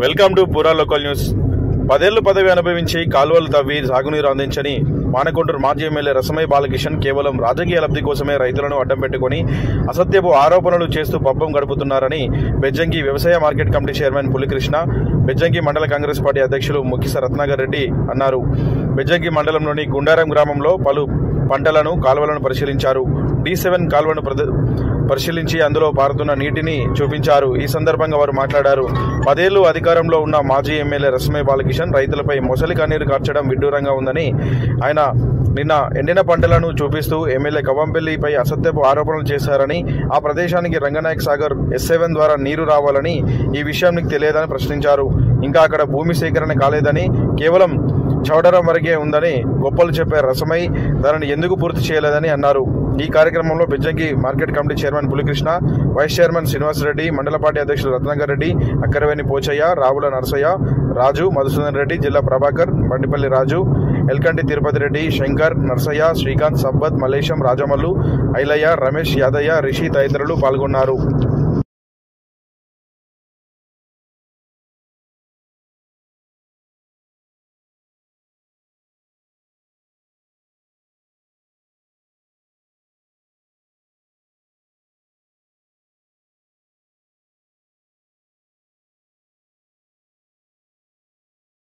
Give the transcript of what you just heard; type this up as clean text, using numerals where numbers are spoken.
Welcome to పూరా local news. 10 ఏళ్లు పదవి అనుభవించి కాలువలు తవ్వి సాగునీరు అందించని మానకొండూరు మాజీ ఎమ్మెల్యే రసమై బాలకిషన్ కేవలం రాజకీయ లబ్ధి కోసమే రైతులను అడ్డం పెట్టుకుని అసత్యపు ఆరోపణలు చేస్తూ పబ్బం గడుపుతున్నారని బెజ్జంకి వ్యవసాయ market committee chairman Pulikrishna, Bejjanki మండల కాంగ్రెస్ పార్టీ అధ్యక్షులు ముక్కిస రత్నాకర్ రెడ్డి అన్నారు. బెజ్జంకి మండలంలోని గుండారం గ్రామంలో పలు పంటలను కాలువలను పరిశీలించారు. D7 కాలువను పరిశీలించి అందులో పారుతున్న నీటిని చూపించారు. ఈ సందర్భంగా వారు మాట్లాడారు. 10 ఏళ్లు అధికారంలో ఉన్న మాజీ ఎమ్మెల్యే రసమై బాలకిషన్ రైతులపై మొసలి కన్నీరు కార్చడం విడ్డూరంగా ఉందని ఆయన నిన్న ఎండిన పంటలను చూపిస్తూ ఎమ్మెల్యే కవంపల్లిపై అసత్యపు ఆరోపణలు చేశారని, ఆ ప్రదేశానికి రంగనాయక్ సాగర్ S7 ద్వారా నీరు రావాలని ఈ విషయం నీకు తెలియదని ప్రశ్నించారు. ఇంకా అక్కడ భూమి సేకరణ కాలేదని, కేవలం చౌడరం వరకే ఉందని గొప్పలు చెప్పే రసమై దానిని ఎందుకు పూర్తి చేయలేదని అన్నారు. ఈ కార్యక్రమంలో Bejjanki market committee chairman Pulikrishna, vice chairman Srinivasa Reddy, మండల పార్టీ అధ్యక్షులు రత్నాకర్ రెడ్డి, అక్కరవేణి పోచయ్య, రావుల నరసయ్య, రాజు, మధుసూదన్ రెడ్డి, జిల్లా ప్రభాకర్, బండిపల్లి రాజు, ఎల్కంటి తిరుపతి రెడ్డి, శంకర్, నరసయ్య, శ్రీకాంత్, సబ్బత్, మల్లేశం, రాజమల్లు, ఐలయ్య, రమేష్, యాదయ్య, రిషి తదితరులు పాల్గొన్నారు.